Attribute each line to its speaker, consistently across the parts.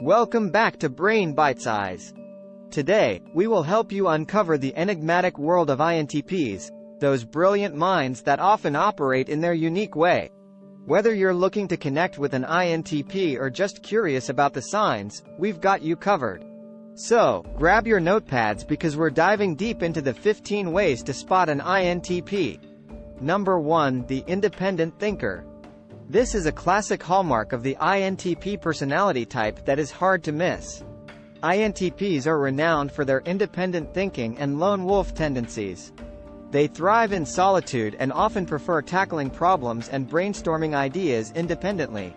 Speaker 1: Welcome back to Brain Bitesize. Today, we will help you uncover the enigmatic world of INTPs, those brilliant minds that often operate in their unique way. Whether you're looking to connect with an INTP or just curious about the signs, we've got you covered. So, grab your notepads because we're diving deep into the 15 ways to spot an INTP. Number 1. The independent thinker. This is a classic hallmark of the INTP personality type that is hard to miss. INTPs are renowned for their independent thinking and lone wolf tendencies. They thrive in solitude and often prefer tackling problems and brainstorming ideas independently.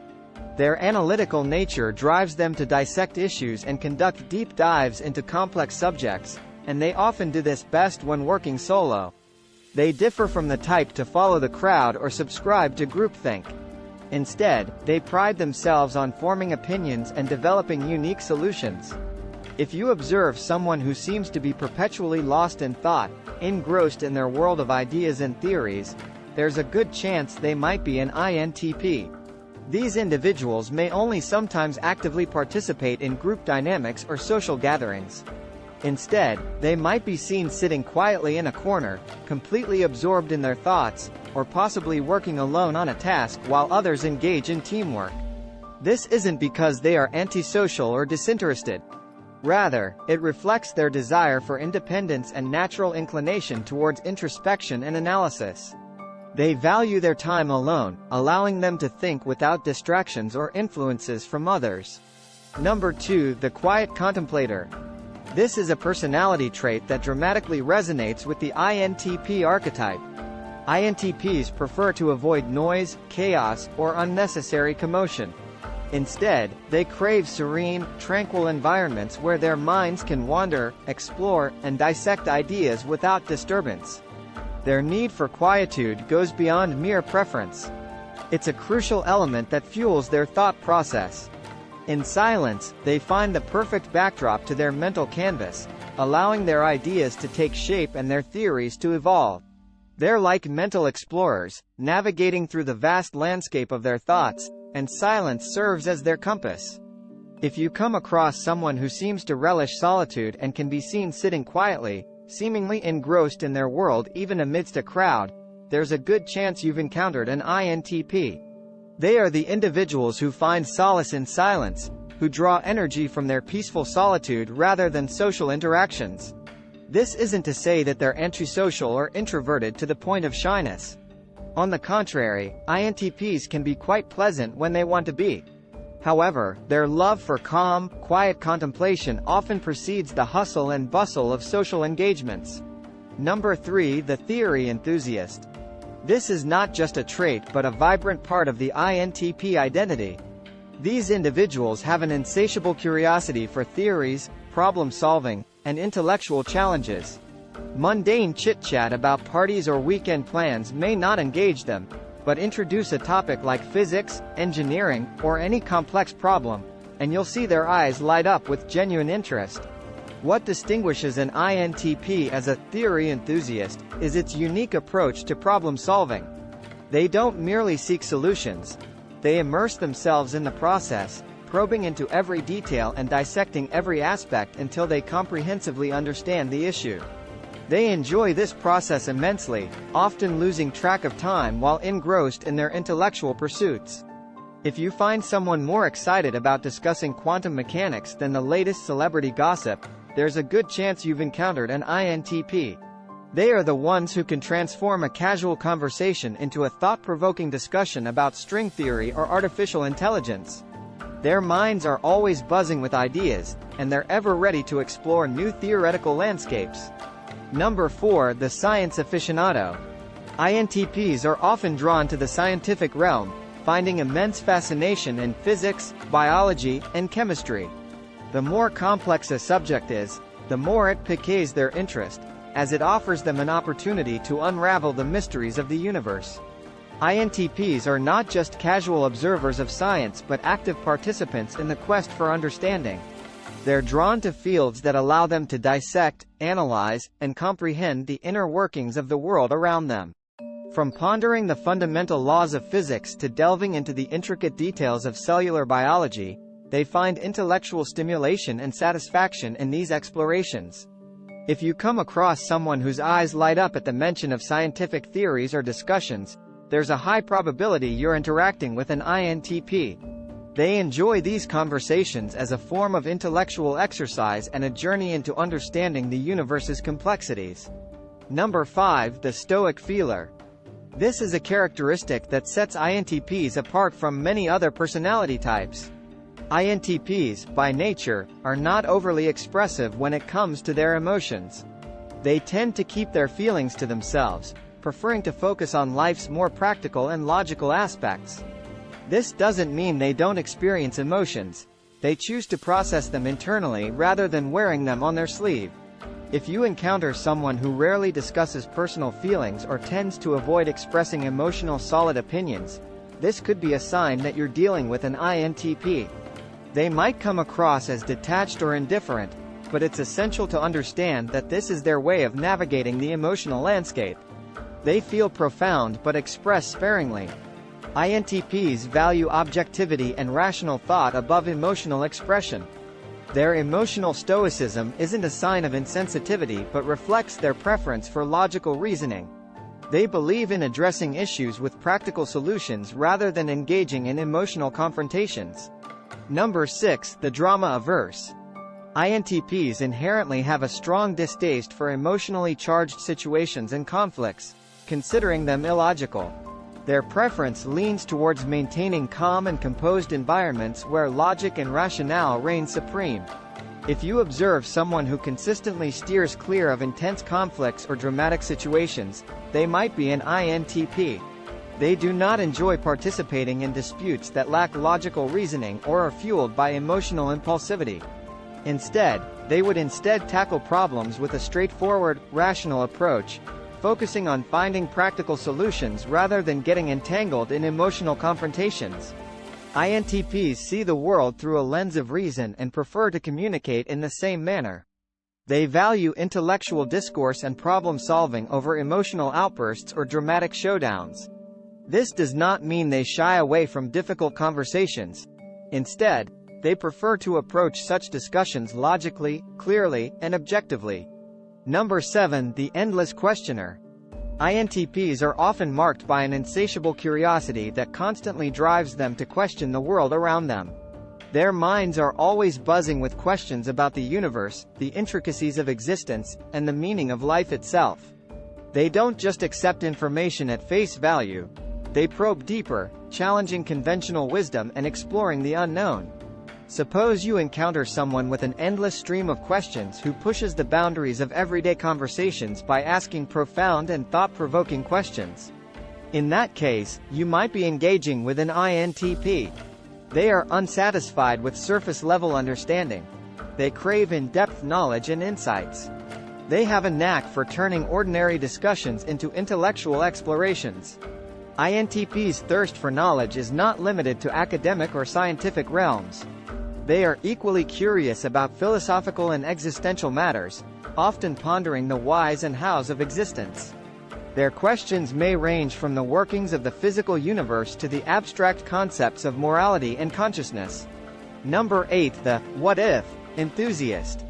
Speaker 1: Their analytical nature drives them to dissect issues and conduct deep dives into complex subjects, and they often do this best when working solo. They differ from the type to follow the crowd or subscribe to groupthink. Instead, they pride themselves on forming opinions and developing unique solutions. If you observe someone who seems to be perpetually lost in thought, engrossed in their world of ideas and theories, there's a good chance they might be an INTP. These individuals may only sometimes actively participate in group dynamics or social gatherings. Instead, they might be seen sitting quietly in a corner, completely absorbed in their thoughts, or possibly working alone on a task while others engage in teamwork. This isn't because they are antisocial or disinterested. Rather, it reflects their desire for independence and natural inclination towards introspection and analysis. They value their time alone, allowing them to think without distractions or influences from others. Number 2. The quiet contemplator. This is a personality trait that dramatically resonates with the INTP archetype. INTPs prefer to avoid noise, chaos, or unnecessary commotion. Instead, they crave serene, tranquil environments where their minds can wander, explore, and dissect ideas without disturbance. Their need for quietude goes beyond mere preference. It's a crucial element that fuels their thought process. In silence, they find the perfect backdrop to their mental canvas, allowing their ideas to take shape and their theories to evolve. They're like mental explorers, navigating through the vast landscape of their thoughts, and silence serves as their compass. If you come across someone who seems to relish solitude and can be seen sitting quietly, seemingly engrossed in their world even amidst a crowd, there's a good chance you've encountered an INTP. They are the individuals who find solace in silence, who draw energy from their peaceful solitude rather than social interactions. This isn't to say that they're antisocial or introverted to the point of shyness. On the contrary, INTPs can be quite pleasant when they want to be. However, their love for calm, quiet contemplation often precedes the hustle and bustle of social engagements. Number 3. The theory enthusiast. This is not just a trait but a vibrant part of the INTP identity. These individuals have an insatiable curiosity for theories, problem-solving, and intellectual challenges. Mundane chit-chat about parties or weekend plans may not engage them, but introduce a topic like physics, engineering, or any complex problem, and you'll see their eyes light up with genuine interest. What distinguishes an INTP as a theory enthusiast is its unique approach to problem solving. They don't merely seek solutions. They immerse themselves in the process, probing into every detail and dissecting every aspect until they comprehensively understand the issue. They enjoy this process immensely, often losing track of time while engrossed in their intellectual pursuits. If you find someone more excited about discussing quantum mechanics than the latest celebrity gossip, there's a good chance you've encountered an INTP. They are the ones who can transform a casual conversation into a thought-provoking discussion about string theory or artificial intelligence. Their minds are always buzzing with ideas, and they're ever ready to explore new theoretical landscapes. Number 4. The science aficionado. INTPs are often drawn to the scientific realm, finding immense fascination in physics, biology, and chemistry. The more complex a subject is, the more it piques their interest, as it offers them an opportunity to unravel the mysteries of the universe. INTPs are not just casual observers of science but active participants in the quest for understanding. They're drawn to fields that allow them to dissect, analyze, and comprehend the inner workings of the world around them. From pondering the fundamental laws of physics to delving into the intricate details of cellular biology, They find intellectual stimulation and satisfaction in these explorations. If you come across someone whose eyes light up at the mention of scientific theories or discussions, there's a high probability you're interacting with an INTP. They enjoy these conversations as a form of intellectual exercise and a journey into understanding the universe's complexities. Number 5. The Stoic Feeler. This is a characteristic that sets INTPs apart from many other personality types. INTPs, by nature, are not overly expressive when it comes to their emotions. They tend to keep their feelings to themselves, preferring to focus on life's more practical and logical aspects. This doesn't mean they don't experience emotions. They choose to process them internally rather than wearing them on their sleeve. If you encounter someone who rarely discusses personal feelings or tends to avoid expressing emotional solid opinions, this could be a sign that you're dealing with an INTP. They might come across as detached or indifferent, but it's essential to understand that this is their way of navigating the emotional landscape. They feel profound but express sparingly. INTPs value objectivity and rational thought above emotional expression. Their emotional stoicism isn't a sign of insensitivity but reflects their preference for logical reasoning. They believe in addressing issues with practical solutions rather than engaging in emotional confrontations. Number 6. The Drama Averse. INTPs inherently have a strong distaste for emotionally charged situations and conflicts, considering them illogical. Their preference leans towards maintaining calm and composed environments where logic and rationale reign supreme. If you observe someone who consistently steers clear of intense conflicts or dramatic situations, they might be an INTP. They do not enjoy participating in disputes that lack logical reasoning or are fueled by emotional impulsivity. Instead, they would tackle problems with a straightforward, rational approach, focusing on finding practical solutions rather than getting entangled in emotional confrontations. INTPs see the world through a lens of reason and prefer to communicate in the same manner. They value intellectual discourse and problem-solving over emotional outbursts or dramatic showdowns. This does not mean they shy away from difficult conversations. Instead, they prefer to approach such discussions logically, clearly, and objectively. Number 7. The Endless Questioner. INTPs are often marked by an insatiable curiosity that constantly drives them to question the world around them. Their minds are always buzzing with questions about the universe, the intricacies of existence, and the meaning of life itself. They don't just accept information at face value. They probe deeper, challenging conventional wisdom and exploring the unknown. Suppose you encounter someone with an endless stream of questions who pushes the boundaries of everyday conversations by asking profound and thought-provoking questions. In that case, you might be engaging with an INTP. They are unsatisfied with surface-level understanding. They crave in-depth knowledge and insights. They have a knack for turning ordinary discussions into intellectual explorations. INTP's thirst for knowledge is not limited to academic or scientific realms. They are equally curious about philosophical and existential matters, often pondering the whys and hows of existence. Their questions may range from the workings of the physical universe to the abstract concepts of morality and consciousness. Number 8. The what if enthusiast.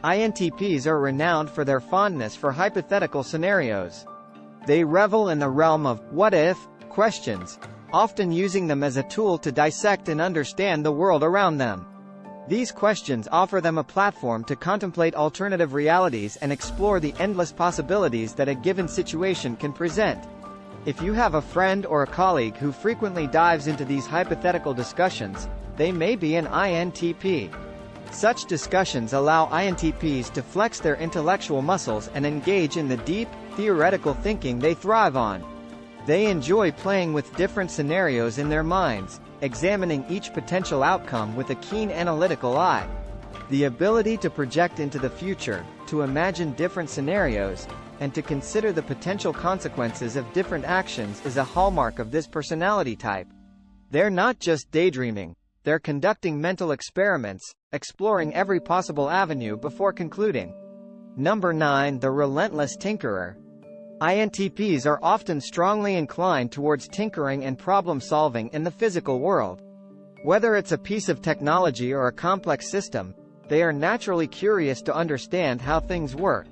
Speaker 1: INTPs are renowned for their fondness for hypothetical scenarios. They revel in the realm of what if questions, often using them as a tool to dissect and understand the world around them. These questions offer them a platform to contemplate alternative realities and explore the endless possibilities that a given situation can present. If you have a friend or a colleague who frequently dives into these hypothetical discussions, they may be an INTP. Such discussions allow INTPs to flex their intellectual muscles and engage in the deep, theoretical thinking they thrive on. They enjoy playing with different scenarios in their minds, examining each potential outcome with a keen analytical eye. The ability to project into the future, to imagine different scenarios, and to consider the potential consequences of different actions is a hallmark of this personality type. They're not just daydreaming, they're conducting mental experiments, exploring every possible avenue before concluding. Number 9. The Relentless Tinkerer. INTPs are often strongly inclined towards tinkering and problem-solving in the physical world. Whether it's a piece of technology or a complex system, they are naturally curious to understand how things work.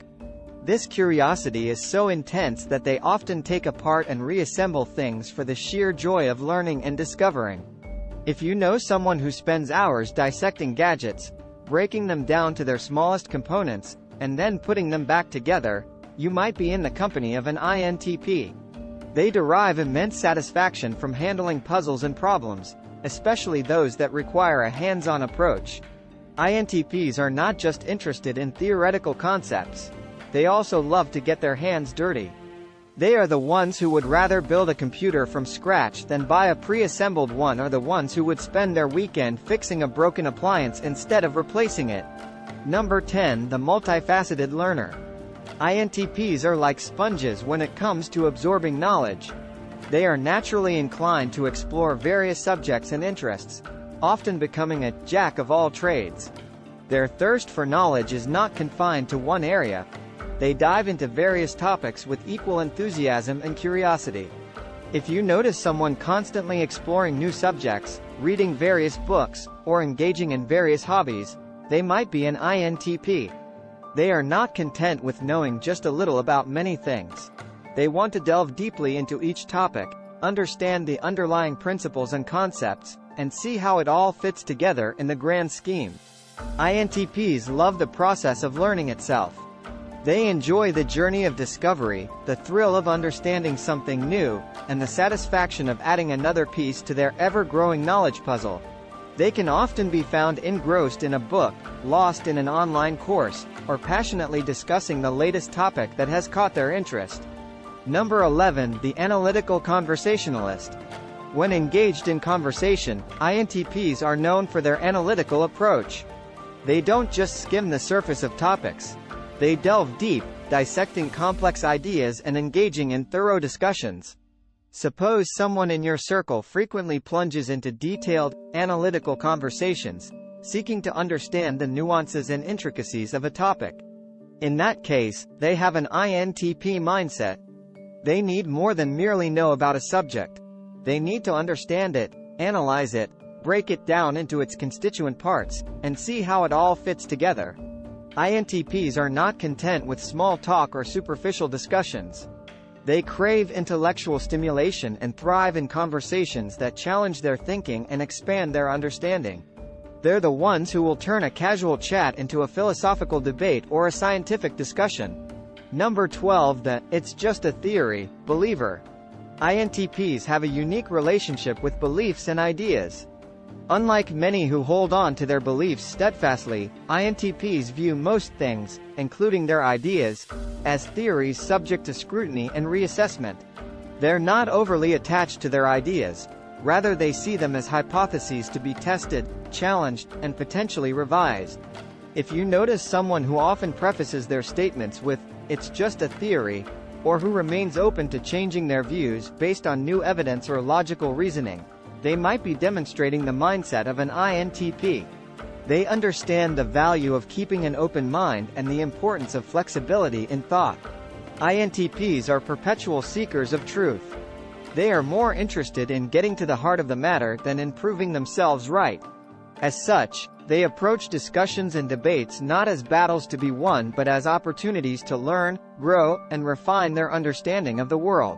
Speaker 1: This curiosity is so intense that they often take apart and reassemble things for the sheer joy of learning and discovering. If you know someone who spends hours dissecting gadgets, breaking them down to their smallest components, and then putting them back together, you might be in the company of an INTP. They derive immense satisfaction from handling puzzles and problems, especially those that require a hands-on approach. INTPs are not just interested in theoretical concepts. They also love to get their hands dirty. They are the ones who would rather build a computer from scratch than buy a pre-assembled one, or the ones who would spend their weekend fixing a broken appliance instead of replacing it. Number 10. The multifaceted learner. INTPs are like sponges when it comes to absorbing knowledge. They are naturally inclined to explore various subjects and interests, often becoming a jack of all trades. Their thirst for knowledge is not confined to one area. They dive into various topics with equal enthusiasm and curiosity. If you notice someone constantly exploring new subjects, reading various books, or engaging in various hobbies, they might be an INTP. They are not content with knowing just a little about many things. They want to delve deeply into each topic, understand the underlying principles and concepts, and see how it all fits together in the grand scheme. INTPs love the process of learning itself. They enjoy the journey of discovery, the thrill of understanding something new, and the satisfaction of adding another piece to their ever-growing knowledge puzzle. They can often be found engrossed in a book, lost in an online course, or passionately discussing the latest topic that has caught their interest. Number 11. The analytical conversationalist. When engaged in conversation, INTPs are known for their analytical approach. They don't just skim the surface of topics. They delve deep, dissecting complex ideas and engaging in thorough discussions. Suppose someone in your circle frequently plunges into detailed, analytical conversations, seeking to understand the nuances and intricacies of a topic. In that case, they have an INTP mindset. They need more than merely know about a subject. They need to understand it, analyze it, break it down into its constituent parts, and see how it all fits together. INTPs are not content with small talk or superficial discussions. They crave intellectual stimulation and thrive in conversations that challenge their thinking and expand their understanding. They're the ones who will turn a casual chat into a philosophical debate or a scientific discussion. Number 12. The "it's just a theory" believer. INTPs have a unique relationship with beliefs and ideas. Unlike many who hold on to their beliefs steadfastly, INTPs view most things, including their ideas, as theories subject to scrutiny and reassessment. They're not overly attached to their ideas. Rather, they see them as hypotheses to be tested, challenged, and potentially revised. If you notice someone who often prefaces their statements with, "it's just a theory," or who remains open to changing their views based on new evidence or logical reasoning, they might be demonstrating the mindset of an INTP. They understand the value of keeping an open mind and the importance of flexibility in thought. INTPs are perpetual seekers of truth. They are more interested in getting to the heart of the matter than in proving themselves right. As such, they approach discussions and debates not as battles to be won but as opportunities to learn, grow, and refine their understanding of the world.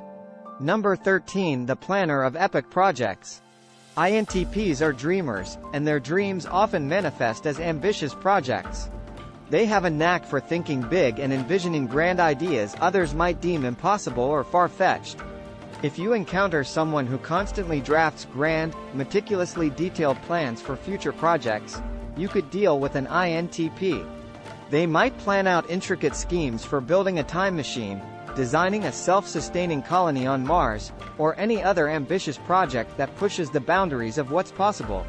Speaker 1: Number 13. The planner of epic projects. INTPs are dreamers, and their dreams often manifest as ambitious projects. They have a knack for thinking big and envisioning grand ideas others might deem impossible or far-fetched. If you encounter someone who constantly drafts grand, meticulously detailed plans for future projects, you could deal with an INTP. They might plan out intricate schemes for building a time machine, designing a self-sustaining colony on Mars, or any other ambitious project that pushes the boundaries of what's possible.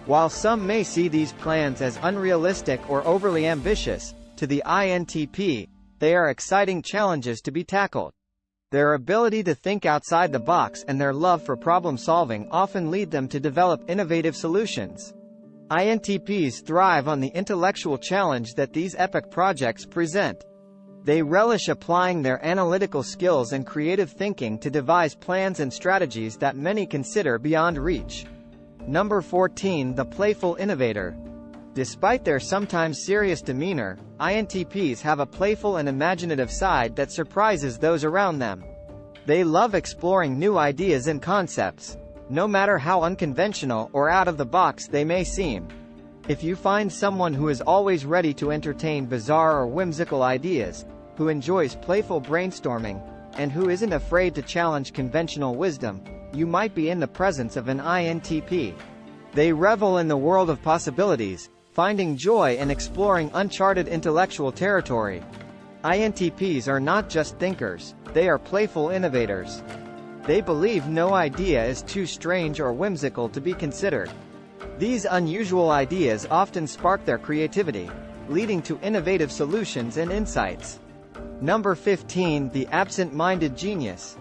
Speaker 1: While some may see these plans as unrealistic or overly ambitious, to the INTP, they are exciting challenges to be tackled. Their ability to think outside the box and their love for problem-solving often lead them to develop innovative solutions. INTPs thrive on the intellectual challenge that these epic projects present. They relish applying their analytical skills and creative thinking to devise plans and strategies that many consider beyond reach. Number 14. The playful innovator. Despite their sometimes serious demeanor, INTPs have a playful and imaginative side that surprises those around them. They love exploring new ideas and concepts, no matter how unconventional or out of the box they may seem. If you find someone who is always ready to entertain bizarre or whimsical ideas, who enjoys playful brainstorming, and who isn't afraid to challenge conventional wisdom, you might be in the presence of an INTP. They revel in the world of possibilities, finding joy in exploring uncharted intellectual territory. INTPs are not just thinkers, they are playful innovators. They believe no idea is too strange or whimsical to be considered. These unusual ideas often spark their creativity, leading to innovative solutions and insights. Number 15. The absent-minded genius.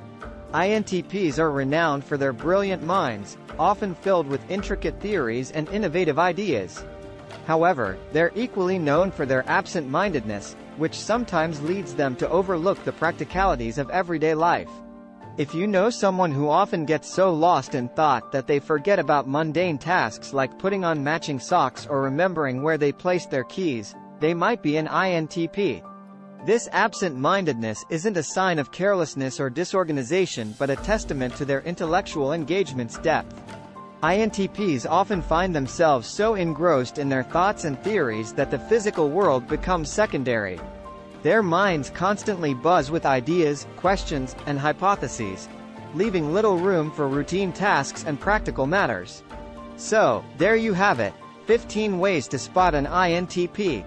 Speaker 1: INTPs are renowned for their brilliant minds, often filled with intricate theories and innovative ideas. However, they're equally known for their absent-mindedness, which sometimes leads them to overlook the practicalities of everyday life. If you know someone who often gets so lost in thought that they forget about mundane tasks like putting on matching socks or remembering where they placed their keys, they might be an INTP. This absent-mindedness isn't a sign of carelessness or disorganization but a testament to their intellectual engagement's depth. INTPs often find themselves so engrossed in their thoughts and theories that the physical world becomes secondary. Their minds constantly buzz with ideas, questions, and hypotheses, leaving little room for routine tasks and practical matters. So, there you have it, 15 ways to spot an INTP.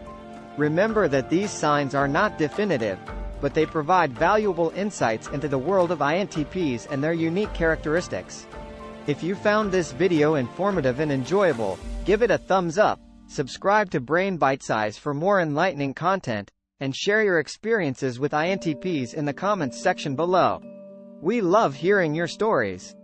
Speaker 1: Remember that these signs are not definitive, but they provide valuable insights into the world of INTPs and their unique characteristics. If you found this video informative and enjoyable, give it a thumbs up, subscribe to Brain Bitesize for more enlightening content, and share your experiences with INTPs in the comments section below. We love hearing your stories.